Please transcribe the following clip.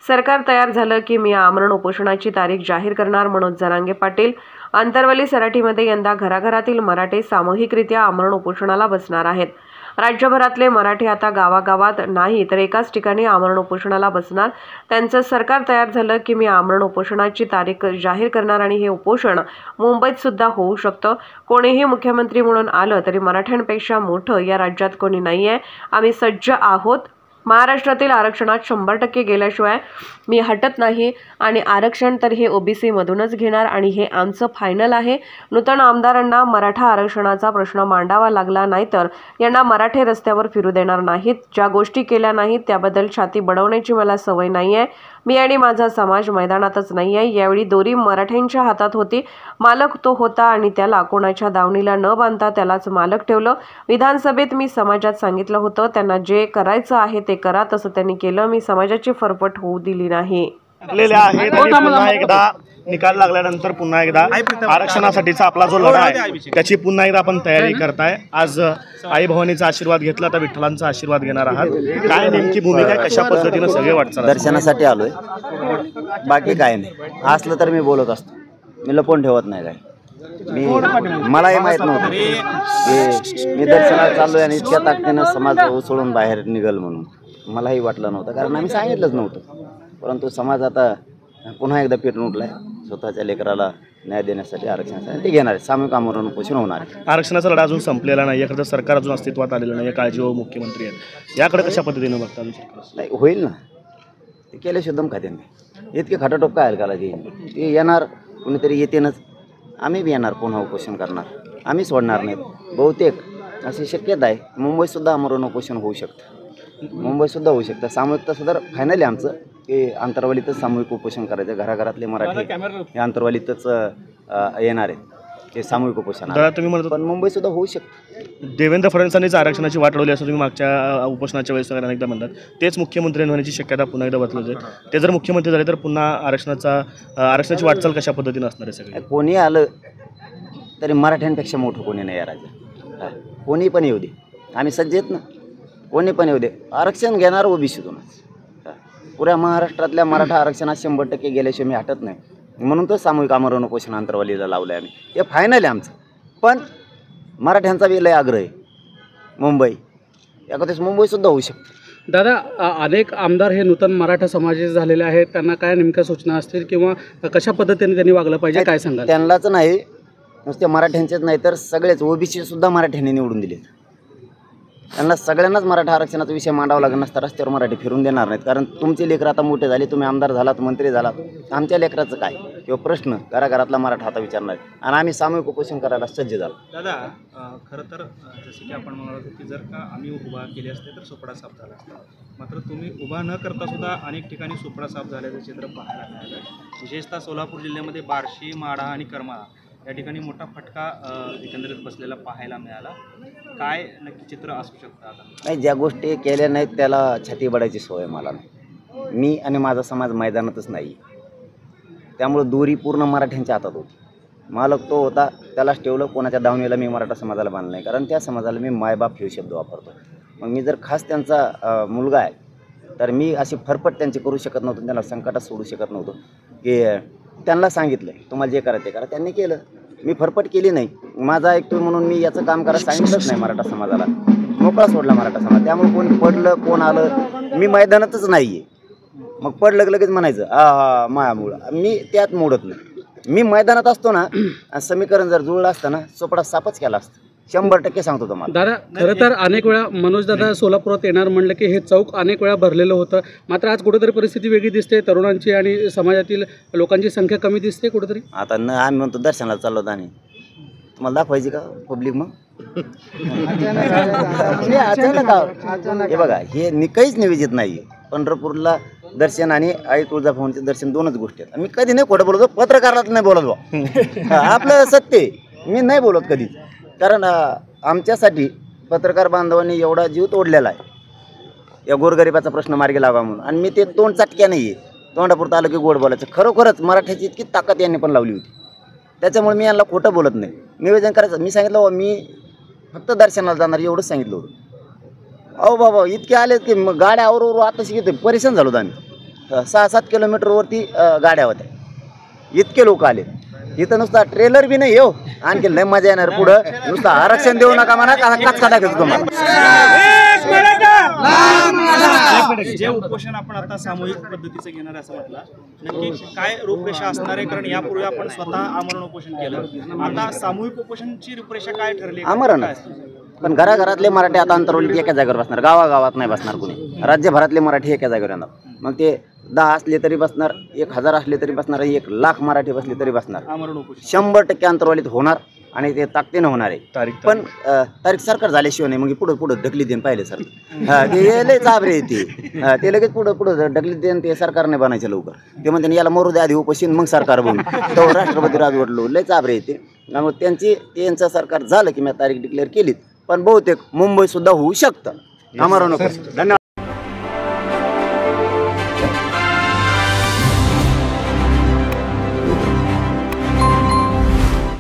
सरकार तयार झालं की मी आमरण उपोषणाची तारीख जाहीर करणार, मनोज जरांगे पाटील। अंतरवली सराटीमध्ये यंदा घराघरातील मराठे सामूहिकरित्या आमरण उपोषणाला बसणार आहेत। राज्यभरातले मराठी आता गावागावात नाही तर एकाच ठिकाणी आमरण उपोषणाला बसणार। त्यांचं सरकार तयार झालं की मी आमरण उपोषणाची तारीख जाहीर करणार आणि हे उपोषण मुंबईत सुद्धा होऊ शकतं। कोणीही मुख्यमंत्री म्हणून आलं तरी मराठ्यांपेक्षा मोठं या राज्यात कोणी नाहीये। आम्ही सज्ज आहोत। महाराष्ट्रातील आरक्षणात 100% गेल्याशिवाय मी हटत नाही आणि आरक्षण तर हे ओबीसी मधूनच घेणार आणि हे आमचं फायनल आहे। नूतन आमदारांना मराठा आरक्षणाचा प्रश्न मांडावा लागला नाही तर यांना मराठे रस्त्यावर फिरू देणार नाहीत। ज्या गोष्टी केल्या नाहीत त्याबद्दल छाती बडवण्याची मला सवय नाहीये। मी आणि माझा समाज मैदानातच नाहीये। यावेळी दोरी मराठ्यांच्या हातात होती। मालक तो होता आणि त्याला कोणाच्या दावणीला न बांधता त्यालाच मालक ठेवलं। विधानसभेत मी समाजात सांगितलं होतं त्यांना जे करायचं आहे ते करा, तसं त्यांनी केलं। मी समाजाची फरफट होऊ दिली नाही। पुन्हा एकदा निकाल लागल्यानंतर पुन्हा एकदा आरक्षणासाठीचा आपला जो लढा आहे त्याची पुन्हा एकदा आपण तयारी करताय। आज आई भवानीचा आशीर्वाद घेतला तर विठ्ठलांचा आशीर्वाद घेणार आहात। काय नेमकी भूमिका, कशा पद्धतीने सगळे वाटचाल? दर्शनासाठी आलोय, बाकी काय नाही। असलं तर मी बोलत असतो, मी लपवून ठेवत नाही काय। मलाही माहित नव्हतं की मी दर्शनाला चाललोय आणि इतक्या ताकदीनं समाज उसळून बाहेर निघल म्हणून मलाही वाटलं नव्हतं, कारण आम्ही सांगितलंच नव्हतं। परंतु समाज आता पुन्हा एकदा पेटून उठलाय। स्वतःच्या लेकराला न्याय देण्यासाठी आरक्षणासाठी ते घेणार आहे। सामूहिक आमरण उपोषण होणार आहे। आरक्षणाचा लढा अजून संपलेला नाही, याकडे सरकार अजून अस्तित्वात आलेलं नाही, काळजीवाहू मुख्यमंत्री आहेत, याकडे कशा पद्धतीने बघता? नाही होईल ना, ते केले शुद्धम खाते नाही। इतके खटाटोप काय करायला ते येणार, कुणीतरी येतेनच। आम्ही बी येणार, पुन्हा उपोषण करणार, आम्ही सोडणार नाहीत। बहुतेक अशी शक्यता आहे मुंबईतसुद्धा आमरण उपोषण होऊ शकतं, मुंबईतसुद्धा होऊ शकतं। सामूहिक तसं तर फायनल आहे आमचं की अंतरवालीतच सामूहिक उपोषण करायचं। घराघरातले मराठी हे अंतरवालीतच येणार आहेत ते सामूहिक उपोषण। तुम्ही म्हणतो पण मुंबईतसुद्धा होऊ शकतं। देवेंद्र फडणवीसांनीच आरक्षणाची वाट लावली असं तुम्ही मागच्या उपोषणाच्या वेळेस अनेकदा म्हणतात। तेच मुख्यमंत्री होण्याची शक्यता पुन्हा एकदा बदलत आहे। ते जर मुख्यमंत्री झाले तर पुन्हा आरक्षणाची वाटचाल कशा पद्धतीने असणार आहे? सगळे कोणी आलं तरी मराठ्यांपेक्षा मोठं कोणी नाही या राज्यात। कोणी पण येऊ दे, आम्ही सज्ज आहेत ना। कोणी पण येऊ दे, आरक्षण घेणार ओबीसीतूनच। पुऱ्या महाराष्ट्रातल्या मराठा आरक्षणात 100% गेल्याशिवाय मी हटत नाही, म्हणून तर सामूहिक आमरण उपोषण अंतरवालीला लावलं आहे आम्ही। ते फायनल आहे आमचं। पण मराठ्यांचा बी लय आग्रह आहे। मुंबई एखाद्याच मुंबईसुद्धा होऊ शकते। दादा, अनेक आमदार हे नूतन मराठा समाजाचे झालेले आहेत, त्यांना काय नेमक्या सूचना असतील किंवा कशा पद्धतीने त्यांनी वागलं पाहिजे, काय सांगाल? त्यांनाच नाही, नुसते मराठ्यांचेच नाही तर सगळेच ओबीसी सुद्धा मराठ्यांनी निवडून दिलेत। त्यांना सगळ्यांनाच मराठा आरक्षणाचा विषय मांडावा लागणार नसता, रस्त्यावर मराठी फिरून देणार नाहीत। कारण तुमचे लेकर आता मोठे झाले, तुम्ही आमदार झालात, मंत्री झालात, आमच्या लेकराचं काय किंवा प्रश्न घराघरातला मराठा आता विचारणार आणि आम्ही सामूहिक उपोषण करायला सज्ज झालो। दादा, खरं तर जसं की आपण म्हणालो की जर का आम्ही उभा केले असते तर सोपडा साफ झाला असता, मात्र तुम्ही उभा न करता सुद्धा अनेक ठिकाणी सोपडा साफ झाल्याचं चित्र पाहायला मिळालं। विशेषतः सोलापूर जिल्ह्यामध्ये बार्शी, माढा आणि करमाळा या ठिकाणी मोठा फटका एकंदरीत बसलेला पाहायला मिळाला। काय नक्की चित्र असू शकतं आता? नाही, ज्या गोष्टी केल्या नाहीत त्याला छाती बडायची सवय मला नाही। मी आणि माझा समाज मैदानातच नाही, त्यामुळं दोरी पूर्ण मराठ्यांच्या हातात होती। मालक तो होता, त्यालाच ठेवलं। कोणाच्या दावणीला मी मराठा समाजाला बांधलं नाही, कारण त्या समाजाला मी मायबाप हे शब्द वापरतो। मग मी जर खास त्यांचा मुलगा आहे तर मी अशी फरफट त्यांची करू शकत नव्हतो, त्यांना संकटात सोडू शकत नव्हतो की त्यांना सांगितलं तुम्हाला जे करायचं ते करा, त्यांनी केलं। मी फरफट केली नाही, माझा ऐकतोय म्हणून मी याचं काम करायला सांगितलंच नाही मराठा समाजाला, मोकळा सोडला मराठा समाज। त्यामुळे कोण पडलं कोण आलं मी मैदानातच नाही आहे। मग पडलं लगेच म्हणायचं मायामुळं, मी त्यात मोडत नाही। मी मैदानात असतो ना, समीकरण जर जुळलं असतं ना, सोपडा सापच केला असतं, 100% सांगतो तुम्हाला। दादा, खरं तर अनेक वेळा मनोज दादा सोलापुरात येणार म्हणलं की हे चौक अनेक वेळा भरलेलं होतं, मात्र आज कुठेतरी परिस्थिती वेगळी दिसते। तरुणांची आणि समाजातील लोकांची संख्या कमी दिसते कुठेतरी। आता आम्ही म्हणतो दर्शनाला चाललो होतो आणि तुम्हाला दाखवायची का पब्लिक? मग हे बघा, हे काहीच नियोजित नाही आहे। पंढरपूरला दर्शन आणि आई तुळजाभवानीचे दर्शन दोनच गोष्टी आहेत। मी कधी नाही खोटं बोलतो, पत्रकारात नाही बोलत बा, आपलं सत्य मी नाही बोलत कधी, कारण आमच्यासाठी पत्रकार बांधवांनी एवढा जीव तोडलेला आहे या गोरगरिबाचा प्रश्न मार्गी लावा म्हणून। आणि मी ते तोंड चटक्या नाही आहे, तोंडापुरतं आलं की गोड बोलायचं। खरोखरच मराठ्याची इतकी ताकद यांनी पण लावली होती, त्याच्यामुळे मी यांना खोटं बोलत नाही। निवेदन करायचं, मी सांगितलं मी फक्त दर्शनाला जाणार एवढंच सांगितलं होतं। अहो बाबा, इतके आले की गाड्या आवरू आता शिकतो, परेशान झालो आम्ही। 6-7 किलोमीटरवरती गाड्या होत्या, इतके लोक आले. इथं नुसता ट्रेलर बी नाही हो, आणखी लय मजा येणार. पुढं नुसतं आरक्षण देऊ नका म्हणा, कचका टाकायचं तुम्हाला. जे उपोषण आपण आता सामूहिक पद्धतीचं घेणार असं म्हटलं, नक्की काय रूपरेषा असणार आहे? कारण यापूर्वी आपण स्वतः आमरण उपोषण केलं, आता सामूहिक उपोषणाची रूपरेषा काय ठरली? आमरण. पण घराघरातले मराठी आता अंतरवली एका जागेवर बसणार, गावागावात नाही बसणार कुणी. राज्यभरातले मराठी एका जागेवर येणार. मग ते 10 असले तरी बसणार, 1000 असले तरी बसणार, 1,00,000 मराठी बसले तरी बसणार. आमरण उपोषण 100% अंतरवालीत होणार आणि ते ताकदीनं होणार आहे. पण तारीख सरकार झाल्याशिवाय नाही. मग पुढं ढकली देईन पाहिले सर. ते लय चाबरे ते लगेच पुढं ढकली देईन. ते सरकारने बनायचं लवकर. ते म्हणते याला मरू दे आधी उपोषण, मग सरकार बनू. तो राष्ट्रपती राजवटलो लय चाबरे येते. मग त्यांचं सरकार झालं की मी तारीख डिक्लेअर केलीत. पण बहुतेक मुंबई सुद्धा होऊ शकतं. आमरण उपोषण. धन्यवाद.